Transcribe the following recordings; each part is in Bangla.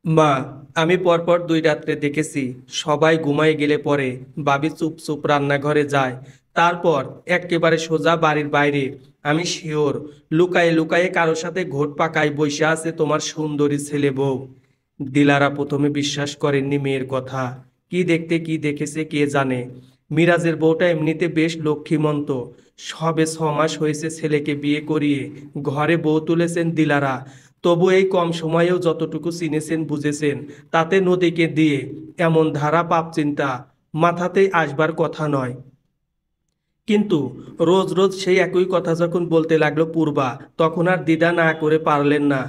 মা, আমি পরপর 2 রাত্রে দেখেছি সবাই ঘুমায় গেলে পরে ভাবি চুপ চুপ রান্নাঘরে যায়, তারপর একেবারে সোজা বাড়ির বাইরে। আমি শিওর লুকায়ে লুকায়ে কারোর সাথে ঘোট পাকায় বইসা আছে তোমার সুন্দরী ছেলে বউ। দিলারা প্রথমে বিশ্বাস করেননি মেয়ের কথা। কি দেখতে কি দেখেছে কে জানে। মিরাজের বউটা এমনিতে বেশ লক্ষ্মীমন্ত। সবে 6 মাস হয়েছে ছেলেকে বিয়ে করিয়ে ঘরে বউ তুলেছেন দিলারা। তবু এই কম সময়েও যতটুকু চিনেছেন বুঝেছেন, তাতে নদীকে দিয়ে এমন ধারা পাপ চিন্তা মাথাতেই আসবার কথা নয়। কিন্তু রোজ রোজ সেই একই কথা যখন বলতে লাগলো পূর্বা, তখন আর দ্বিধা না করে পারলেন না।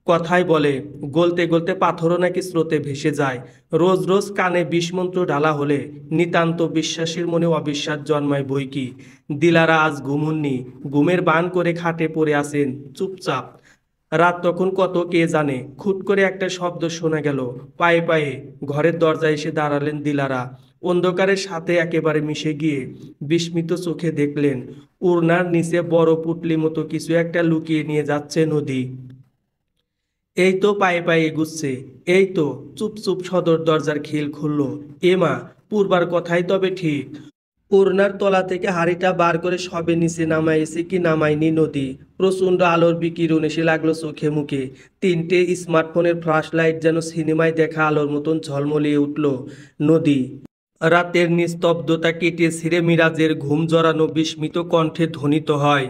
কথায় বলে, গলতে গলতে পাথরও নাকি স্রোতে ভেসে যায়। রোজ রোজ কানে বিষমন্ত্র ঢালা হলে নিতান্ত বিশ্বাসীর মনে অবিশ্বাস জন্মায় বই কি। দিলারা আজ ঘুমুননি, ঘুমের বান করে খাটে পড়ে আছেন চুপচাপ। রাত তখন কত কে জানে। খুট করে একটা শব্দ শোনা গেল। পায়ে পায়ে ঘরের দরজায় এসে দাঁড়ালেন দিলারা। অন্ধকারের সাথে একেবারে মিশে গিয়ে বিস্মিত চোখে দেখলেন উড়নার নিচে বড় পুটলি মতো কিছু একটা লুকিয়ে নিয়ে যাচ্ছে নদী। এই তো পায়ে পায়ে এগুচ্ছে। এই তো চুপ চুপ সদর দরজার খিল খুলল। এমা, পূর্বার কথাই তবে ঠিক। ওড়নার তলা থেকে হাড়িটা বার করে সবে নিচে নামাইছে কি নামায়নি নদী। প্রচণ্ড আলোর বিকিরণ এসে লাগলো চোখে মুখে। 3টে স্মার্টফোনের ফ্ল্যাশ লাইট যেন সিনেমায় দেখা আলোর মতন ঝলমলিয়ে উঠল। নদী রাতের নিস্তব্ধতা কেটে ছিঁড়ে মিরাজের ঘুম জড়ানো বিস্মিত কণ্ঠে ধ্বনিত হয়।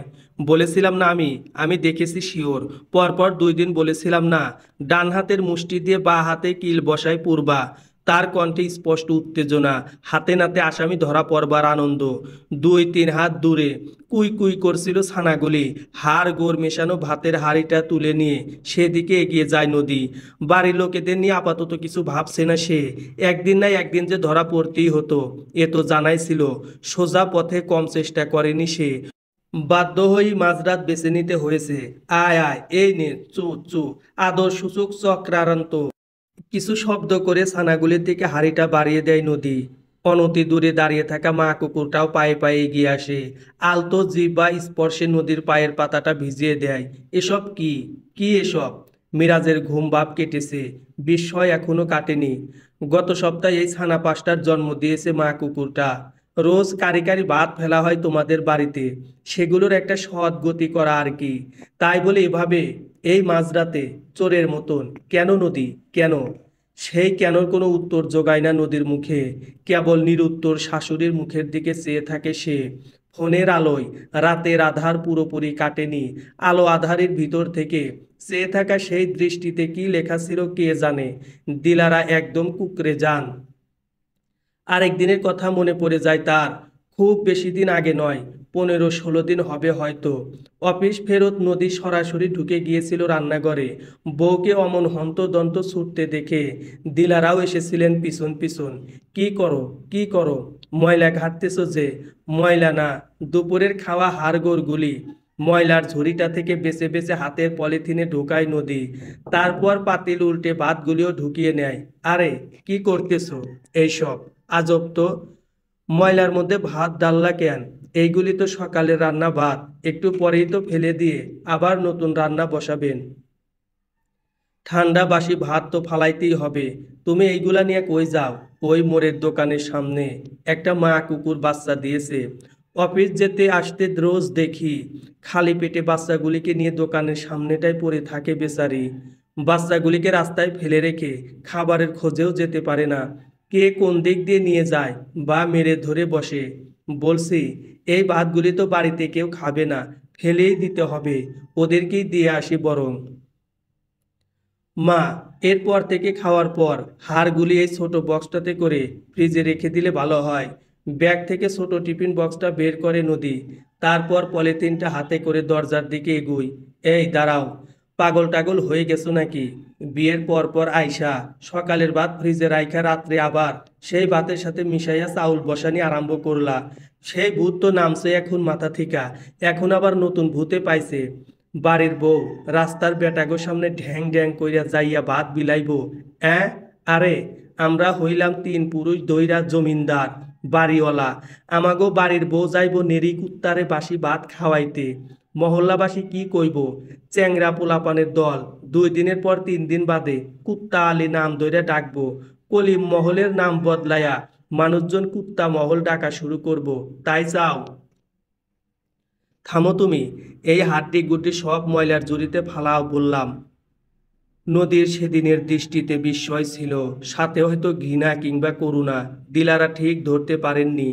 বলেছিলাম না আমি দেখেছি শিওর। পরপর 2 দিন বলেছিলাম না। ডান হাতের মুষ্টি দিয়ে বা হাতে কিল বসায় পূর্বা। তার কণ্ঠে স্পষ্ট উত্তেজনা, হাতে নাতে আসামি ধরা পড়বার আনন্দ। 2-3 হাত দূরে কুই কুই করছিল ছানাগুলি। হাড় গোড় মেশানো ভাতের হাঁড়িটা তুলে নিয়ে সেদিকে এগিয়ে যায় নদী। বাড়ির লোকেদের নিয়ে আপাতত কিছু ভাবছে না সে। একদিন না একদিন যে ধরা পড়তেই হতো, এ তো জানাই ছিল। সোজা পথে কম চেষ্টা করেনি সে। বাধ্য হয়েই মাঝরাত বেছে নিতে হয়েছে। আয় আয়, এই নে চু চু। আদর সূচক চক্রান্ত কিছু শব্দ করে ছানাগুলির দিকে হাঁড়িটা বাড়িয়ে দেয় নদী। অনতি দূরে দাঁড়িয়ে থাকা মা কুকুরটাও পায়ে পায়ে এগিয়ে আসে। আলতো জিহ্বা স্পর্শে নদীর পায়ের পাতাটা ভিজিয়ে দেয়। এসব কি? কি এসব? মিরাজের ঘুম ভাব কেটেছে, বিস্ময় এখনো কাটেনি। গত সপ্তাহে এই ছানা 5টার জন্ম দিয়েছে মা কুকুরটা। রোজ কারি কারি ভাত ফেলা হয় তোমাদের বাড়িতে, সেগুলোর একটা সৎ গতি করা আর কি। তাই বলে এভাবে এই মাঝরাতে চোরের মতন কেন নদী, কেন? সেই কেনর কোনো উত্তর জোগায় না নদীর মুখে। কেবল নিরুত্তর শাশুড়ির মুখের দিকে চেয়ে থাকে সে। ফোনের আলোয় রাতের আধার পুরোপুরি কাটেনি। আলো আধারের ভিতর থেকে চেয়ে থাকা সেই দৃষ্টিতে কি লেখা ছিল কে জানে। দিলারা একদম কুকড়ে যান। আরেক দিনের কথা মনে পড়ে যায় তার। খুব বেশি দিন আগে নয়, 15-16 দিন হবে হয়তো। অফিস ফেরত নদী সরাসরি ঢুকে গিয়েছিল রান্নাঘরে। বউকে অমন হন্তদন্ত ছুটতে দেখে দিলারাও এসেছিলেন পিছন পিছন। কি করো, কি করো? ময়লা ঘাটতেছো যে? ময়লা না, দুপুরের খাওয়া হাড়গোড়গুলি। ময়লার ঝুড়িটা থেকে বেছে বেছে হাতের পলিথিনে ঢোকায় নদী। তারপর পাতিল উল্টে ভাতগুলিও ঢুকিয়ে নেয়। আরে, কি করতেছো এইসব? আজব তো। ময়লার মধ্যে ভাত ডাললা কেন? এইগুলি তো সকালের রান্না ভাত, একটু পরেই তো ফেলে দিয়ে আবার নতুন রান্না বসাবেন। ঠান্ডা বাসি ভাত তো ফালাইতেই হবে। তুমি এইগুলা নিয়ে কই যাও? ওই মোড়ের দোকানের সামনে একটা মা কুকুর বাচ্চা দিয়েছে। অফিস যেতে আসতে রোজ দেখি খালি পেটে বাচ্চাগুলিকে নিয়ে দোকানের সামনেটায় পড়ে থাকে বেচারি। বাচ্চাগুলিকে রাস্তায় ফেলে রেখে খাবারের খোঁজেও যেতে পারে না। কে কোন দিক দিয়ে নিয়ে যায় বা মেরে ধরে বসে। বলছি, এই ভাতগুলি তো বাড়িতে কেউ খাবে না, ফেলেই দিতে হবে। ওদেরকেই দিয়ে আসি বরং। মা, এরপর থেকে খাওয়ার পর হাড়গুলি এই ছোট বক্সটাতে করে ফ্রিজে রেখে দিলে ভালো হয়। ব্যাগ থেকে ছোট টিফিন বক্সটা বের করে নদী। তারপর পলিথিনটা হাতে করে দরজার দিকে এগুই। এই দাঁড়াও, পাগল টাগল হয়ে গেছো নাকি? বিয়ের পর পর আইসা সকালের ভাত ফ্রিজে রাইখা রাত্রে আবার সেই ভাতের সাথে মিশাইয়া চাউল বসানি আরম্ভ করলা। সেই ভূত তো নামছে এখন মাথা থিকা। এখন আবার নতুন ভূতে পাইছে। বাড়ির বউ রাস্তার বেটাগো সামনে ঢ্যাং ঢ্যাং কইরা যাইয়া ভাত বিলাইবো? অ্যাঁ? আরে, আমরা হইলাম 3 পুরুষ দইরা জমিনদার, বাড়িওয়ালা। আমাগো বাড়ির বউ যাইব নেরি কুত্তারে বাসি ভাত খাওয়াইতে। মহল্লাবাসী কি কইব, চ্যাংরা পোলাপানের দল। 2 দিনের পর 3 দিন বাদে কুত্তা আলী নাম ধরে ডাকবো। কলিম মহলের নাম বদলায়া মানুষজন কুত্তা মহল ডাকা শুরু করব। তাই চাও? থামো তুমি, এই হাড্ডি গুড্ডি সব ময়লার ঝুড়িতে ফালাও বললাম। নদীর সেদিনের দৃষ্টিতে বিস্ময় ছিল, সাথে হয়তো ঘৃণা কিংবা করুণা। দিলারা ঠিক ধরতে পারেননি।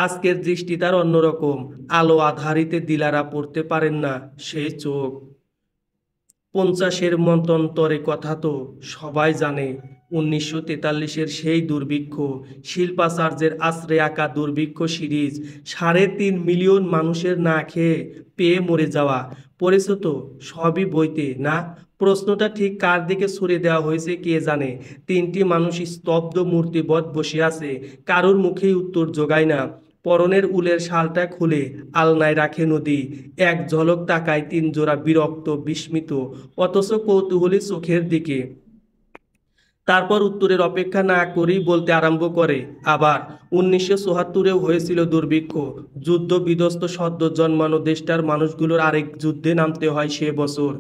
আজকের দৃষ্টি তার অন্যরকম। আলো আধারিতে দিলারা পড়তে পারেন না সেই চোখ। 50-এর মন্বন্তরে কথা তো সবাই জানে। 1943-এর সেই দুর্ভিক্ষ, শিল্পাচার্যের আশ্রে আঁকা দুর্ভিক্ষ সিরিজ, 3.5 মিলিয়ন মানুষের না খেয়ে পেয়ে মরে যাওয়া। পড়েছ তো সবই বইতে না? প্রশ্নটা ঠিক কার দিকে ছুড়ে দেওয়া হয়েছে কে জানে। 3টি মানুষ স্তব্ধ মূর্তিবৎ বসে আছে, কারোর মুখেই উত্তর জোগায় না। পরনের উলের শালটা খুলে আলনায় রাখে নদী। এক ঝলক তাকায় 3 জোড়া বিরক্ত, বিস্মিত অথচ কৌতূহলী চোখের দিকে। তারপর উত্তরের অপেক্ষা না করেই বলতে আরম্ভ করে, আবার 1974-এও হয়েছিল দুর্ভিক্ষ। যুদ্ধ বিধ্বস্ত সদ্য জন্মানো দেশটার মানুষগুলোর আরেক যুদ্ধে নামতে হয় সে বছর।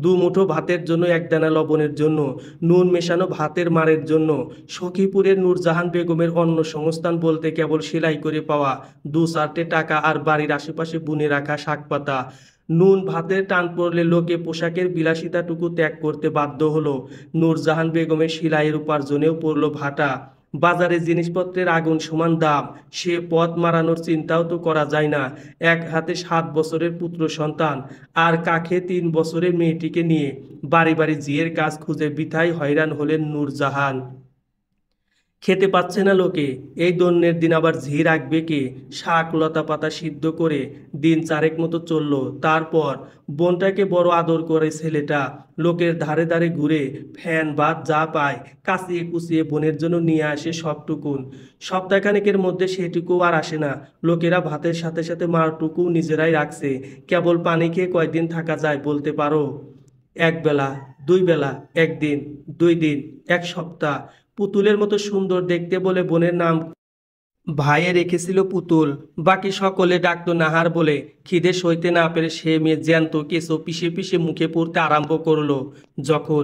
2 মুঠো ভাতের জন্য, 1 দানা লবণের জন্য, নুন মেশানো ভাতের মারের জন্য। সখীপুরের নূরজাহান বেগমের অন্য সংস্থান বলতে কেবল সেলাই করে পাওয়া 2-4টে টাকা আর বাড়ির আশেপাশে বুনে রাখা শাকপাতা। নুন ভাতের টান পড়লে লোকে পোশাকের বিলাসিতাটুকু ত্যাগ করতে বাধ্য হলো। নূরজাহান বেগমের সেলাইয়ের উপার্জনেও পড়ল ভাটা। বাজারে জিনিসপত্রের আগুন সমান দাম, সে পথ মারানোর চিন্তাও তো করা যায় না। এক হাতে 7 বছরের পুত্র সন্তান, আর কাখে 3 বছরের মেয়েটিকে নিয়ে বাড়ি বাড়ি জিয়ের কাজ খুঁজে বৃথায় হয়রান হলেন নূরজাহান। খেতে পাচ্ছে না লোকে, এই দন্যের দিন আবার ঝি রাখবে কে? শাক লতা পাতা সিদ্ধ করে দিন 4 মতো চলল। তারপর বোনটাকে বড় আদর করে ছেলেটা। লোকের ধারে ধারে ঘুরে ফ্যান ভাত যা পায় কাচিয়ে কুচিয়ে বোনের জন্য নিয়ে আসে সবটুকুন। সপ্তাহখানেকের মধ্যে সেটুকু আর আসে না। লোকেরা ভাতের সাথে সাথে মারটুকু নিজেরাই রাখছে। কেবল পানি খেয়ে কয়দিন থাকা যায় বলতে পারো? 1 বেলা, 2 বেলা, 1 দিন, 2 দিন, 1 সপ্তাহ। পুতুলের মতো সুন্দর দেখতে বলে বোনের নাম ভাইয়ে রেখেছিল পুতুল। বাকি সকলে ডাকতো নাহার বলে। খিদে সইতে না পেরে সে মেয়ে জ্যান্ত কেঁচো পিষে পিষে মুখে পড়তে আরম্ভ করলো। যখন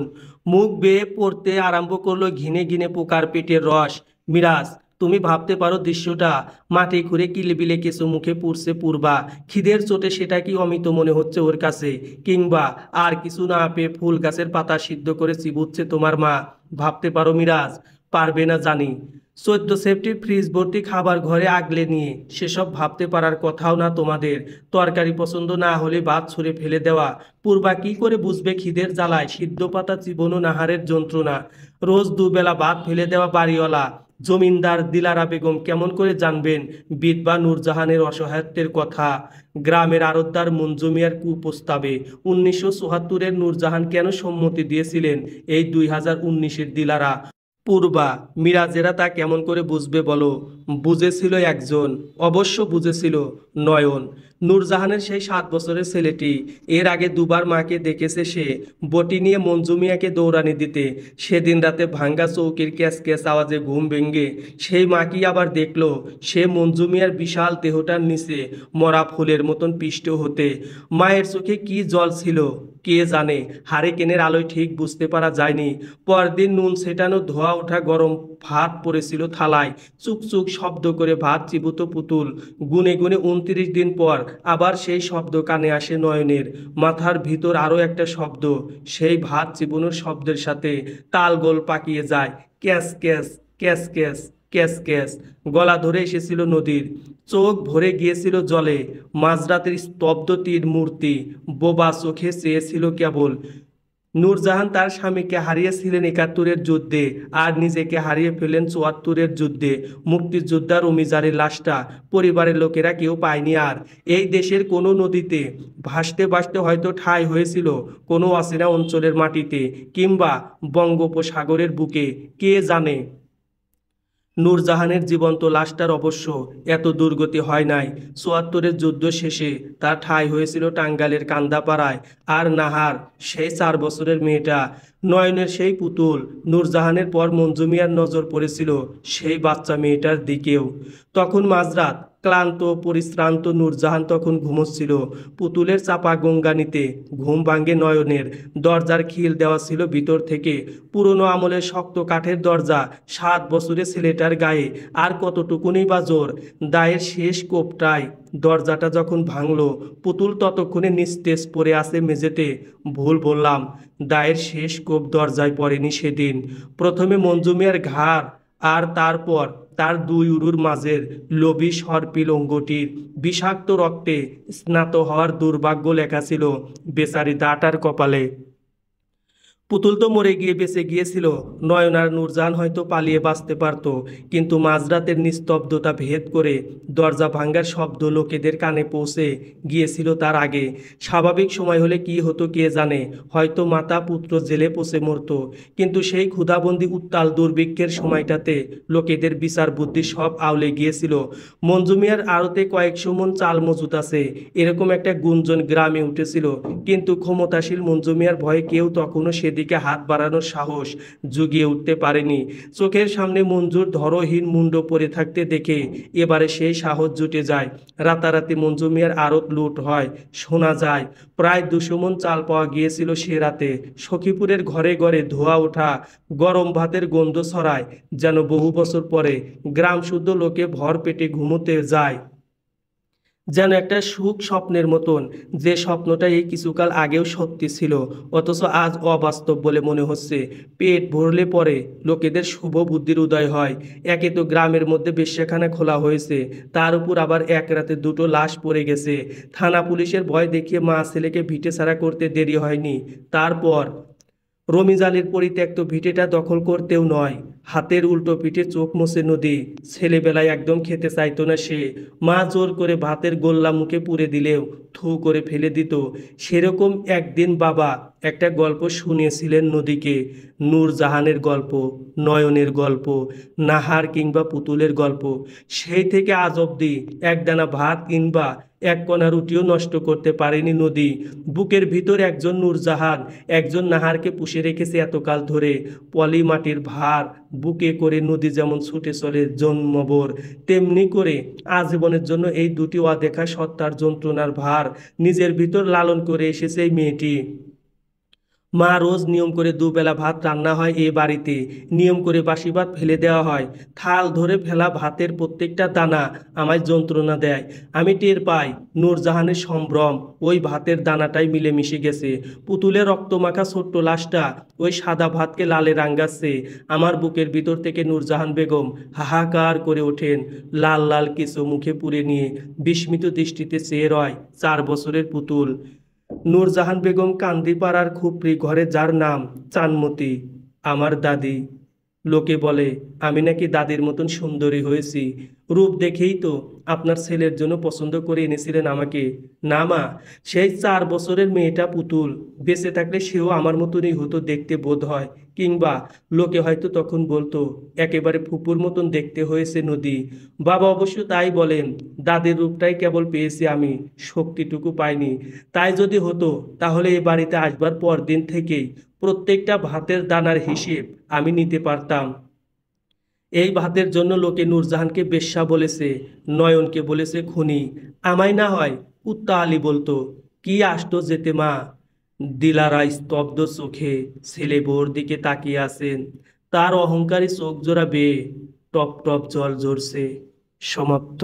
মুখ বেয়ে পড়তে আরম্ভ করলো ঘিনে ঘিনে পোকার পেটের রস। মিরাজ, তুমি ভাবতে পারো দৃশ্যটা? মাটি খুঁড়ে কিলবিলে কেঁচো মুখে পুড়ছে পূর্বা। খিদের চোটে সেটা কি অমিত মনে হচ্ছে ওর কাছে? কিংবা আর কিছু না পেয়ে ফুল গাছের পাতা সিদ্ধ করে চিবুচ্ছে তোমার মা? ভাবতে পারো মিরাজ? পারবে না জানি। 14 সেফটির ফ্রিজ ভর্তি খাবার ঘরে আগলে নিয়ে সেসব ভাবতে পারার কথাও না তোমাদের। তরকারি পছন্দ না হলে ভাত ছুঁড়ে ফেলে দেওয়া। পূর্বা কি করে বুঝবে খিদের জ্বালায় সিদ্ধ পাতা চিবনো নাহারের যন্ত্রণা? রোজ 2 বেলা ভাত ফেলে দেওয়া বাড়িওয়ালা জমিনদার দিলারা বেগম কেমন করে জানবেন বিধবা নূরজাহানের অসহায়ত্বের কথা? গ্রামের আড়তদার মঞ্জু মিয়ার কুপ্রস্তাবে 1974-এর নূরজাহান কেন সম্মতি দিয়েছিলেন এই 2019-এর দিলারা? পূর্বা, মিরাজেরা তা কেমন করে বুঝবে বলো? বুঝেছিল একজন, অবশ্য বুঝেছিল নয়ন। নূরজাহানের সেই 7 বছরের ছেলেটি। এর আগে 2বার মাকে দেখেছে সে বটি নিয়ে মঞ্জু মিয়াকে দৌড়ানি দিতে। সেদিন রাতে ভাঙ্গা চৌকির ক্যাচ ক্যাচ আওয়াজে ঘুম ভেঙে সেই মাকেই আবার দেখলো সে মঞ্জু মিয়ার বিশাল দেহটার নিচে মরা ফুলের মতন পিষ্ট হতে। মায়ের চোখে কি জল ছিল কে জানে, হারিকেনের আলোয় ঠিক বুঝতে পারা যায়নি। পরদিন নুন ছেটানো ধোয়া ওঠা গরম ভাত পড়েছিল থালায়। চুকচুক শব্দ করে ভাত চিবুত পুতুল। গুনে গুনে 29 দিন পর আবার সেই শব্দ কানে আসে নয়নের। মাথার ভিতর আরও একটা শব্দ, সেই ভাত চিবুনোর শব্দের সাথে তালগোল পাকিয়ে যায়। Cash cash cash cash cash cash. গলা ধরে এসেছিল নদীর, চোখ ভরে গিয়েছিল জলে। মাঝরাতের স্তব্ধ তীর মূর্তি বোবা চোখে চেয়েছিল কেবল। নূরজাহান তার স্বামীকে হারিয়েছিলেন 71-এর যুদ্ধে, আর নিজেকে হারিয়ে ফেলেন 74-এর যুদ্ধে। মুক্তিযোদ্ধার অমিজারের লাশটা পরিবারের লোকেরা কেউ পায়নি আর। এই দেশের কোনো নদীতে ভাসতে ভাসতে হয়তো ঠাঁই হয়েছিল কোনো অচেনা অঞ্চলের মাটিতে, কিংবা বঙ্গোপসাগরের বুকে, কে জানে। নূরজাহানের জীবন্ত লাশটার অবশ্য এত দুর্গতি হয় নাই। 74-এর যুদ্ধ শেষে তার ঠাঁই হয়েছিল টাঙ্গাইলের কান্দাপাড়ায়। আর নাহার, সেই 4 বছরের মেয়েটা, নয়নের সেই পুতুল। নূরজাহানের পর মঞ্জু মিয়ার নজর পড়েছিল সেই বাচ্চা মেয়েটার দিকেও। তখন মাঝরাত, ক্লান্ত পরিশ্রান্ত নূরজাহান তখন ঘুমোচ্ছিল। পুতুলের চাপা গঙ্গানিতে ঘুম ভাঙে নয়নের। দরজার খিল দেওয়া ছিল ভিতর থেকে, পুরনো আমলের শক্ত কাঠের দরজা। 7 বছরের ছেলেটার গায়ে আর কতটুকুনি বা জোর। দায়ের শেষ কোপটায় দরজাটা যখন ভাঙলো, পুতুল ততক্ষণে নিস্তেজ পড়ে আছে মেঝেতে। ভুল বললাম, দায়ের শেষ কোপ দরজায় পড়েনি সেদিন। প্রথমে মঞ্জুমিয়ার ঘাড়, আর তারপর তার 2 উরুর মাঝের লোভী সর্পিল অঙ্গটির বিষাক্ত রক্তে স্নাত হওয়ার দুর্ভাগ্য লেখা ছিল বেচারি দাটার কপালে। পুতুল তো মরে গিয়ে বেঁচে গিয়েছিল, নয়ন আর নূরজাহান হয়তো পালিয়ে বাঁচতে পারত, কিন্তু মাঝরাতের নিস্তব্ধতা ভেদ করে দরজা ভাঙ্গার শব্দ লোকেদের কানে পৌঁছে গিয়েছিল তার আগে। স্বাভাবিক সময় হলে কি হতো কে জানে, হয়তো মাতা পুত্র জেলে পচে মরত, কিন্তু সেই ক্ষুধাবন্দী উত্তাল দুর্ভিক্ষের সময়টাতে লোকেদের বিচার বুদ্ধি সব আউলে গিয়েছিল। মঞ্জুমিয়ার আড়তে কয়েকশো মণ চাল মজুত আছে, এরকম একটা গুঞ্জন গ্রামে উঠেছিল, কিন্তু ক্ষমতাশীল মঞ্জুমিয়ার ভয়ে কেউ তখনও সেদিকে হাত বাড়ানোর সাহস জুগিয়ে উঠতে পারেনি। চোখের সামনে মঞ্জুর ধরহীন মুন্ড পড়ে থাকতে দেখে এবারে সেই সাহস জুটে যায়। রাতারাতি মঞ্জুমিয়ার আড়ত লুট হয়। শোনা যায় প্রায় 200 মণ চাল পাওয়া গিয়েছিল সে রাতে। সখীপুরের ঘরে ঘরে ধোয়া ওঠা গরম ভাতের গন্ধ ছড়ায়, যেন বহু বছর পরে গ্রাম শুদ্ধ লোকে ভর পেটে ঘুমোতে যায়, যেন একটা সুখ স্বপ্নের মতন, যে স্বপ্নটা এই কিছুকাল আগেও সত্যি ছিল, অথচ আজ অবাস্তব বলে মনে হচ্ছে। পেট ভরলে পরে লোকেদের শুভ বুদ্ধির উদয় হয়। একে তো গ্রামের মধ্যে বেশ্যাখানা খোলা হয়েছে, তার উপর আবার এক রাতে 2টো লাশ পড়ে গেছে। থানা পুলিশের ভয় দেখিয়ে মা ছেলেকে ভিটে ছাড়া করতে দেরি হয়নি। তারপর রমিজালির পরিত্যক্ত ভিটেটা দখল করতেও নয়, হাতের উল্টো পিঠে চোখ মুছে নদী। ছেলেবেলায় একদম খেতে চাইতো না সে, মা জোর করে ভাতের গোল্লা মুখে পুরে দিলেও থু করে ফেলে দিত। সেরকম একদিন বাবা একটা গল্প শুনিয়েছিলেন নদীকে, নূরজাহানের গল্প, নয়নের গল্প, নাহার কিংবা পুতুলের গল্প। সেই থেকে আজ অবধি একদানা ভাত কিংবা এক কণা রুটিও নষ্ট করতে পারেনি নদী। বুকের ভিতর একজন নূরজাহান, একজন নাহারকে পুষে রেখেছে এতকাল ধরে। পলি মাটির ভার বুকে করে নদী যেমন ছুটে চলে জন্মভর, তেমনি করে আজীবনের জন্য এই দুটি অদেখা সত্তার যন্ত্রণার ভার নিজের ভিতর লালন করে এসেছে এই মেয়েটি। মা রোজ নিয়ম করে 2 বেলা ভাত রান্না হয় এ বাড়িতে, নিয়ম করে বাসি ভাত ফেলে দেওয়া হয়। থাল ধরে ফেলা ভাতের প্রত্যেকটা দানা আমায় যন্ত্রণা দেয়। আমি টের পাই নূরজাহানের সম্ভ্রম ওই ভাতের দানাটাই মিলেমিশে গেছে। পুতুলের রক্তমাখা ছোট্ট লাশটা ওই সাদা ভাতকে লালে রাঙ্গাচ্ছে। আমার বুকের ভিতর থেকে নূরজাহান বেগম হাহাকার করে ওঠেন, লাল লাল কিছু মুখে পুরে নিয়ে বিস্মিত দৃষ্টিতে চেয়ে রয় 4 বছরের পুতুল। নূরজাহান বেগম কান্দিপাড়ার খুপড়ি ঘরে, যার নাম চানমতি, আমার দাদি। লোকে বলে আমি নাকি দাদির মতন সুন্দরী হয়েছি। রূপ দেখেই তো আপনার ছেলের জন্য পছন্দ করে এনেছিলেন আমাকে। না মা, সেই 4 বছরের মেয়েটা পুতুল বেঁচে থাকলে সেও আমার মতনই হতো দেখতে বোধ হয়, কিংবা লোকে হয়তো তখন বলতো একেবারে ফুপুর মতন দেখতে হয়েছে নদী। বাবা অবশ্য তাই বলেন, দাদির রূপটাই কেবল পেয়েছি আমি, শক্তিটুকু পাইনি। তাই যদি হতো তাহলে এই বাড়িতে আসবার পর দিন থেকেই প্রত্যেকটা ভাতের দানার হিসেব আমি নিতে পারতাম। এই ভাতের জন্য লোকে নূরজাহানকে বেশ্যা বলেছে, নয়নকে বলেছে খুনি, আমায় না হয় কুত্তা আলী বলতো। কি আসতো যেতে মা। দিলারা স্তব্ধ চোখে ছেলে বউর দিকে তাকিয়ে আছেন, তার অহংকারী চোখ জোড়া বেয়ে টপ টপ জল ঝরছে। সমাপ্ত।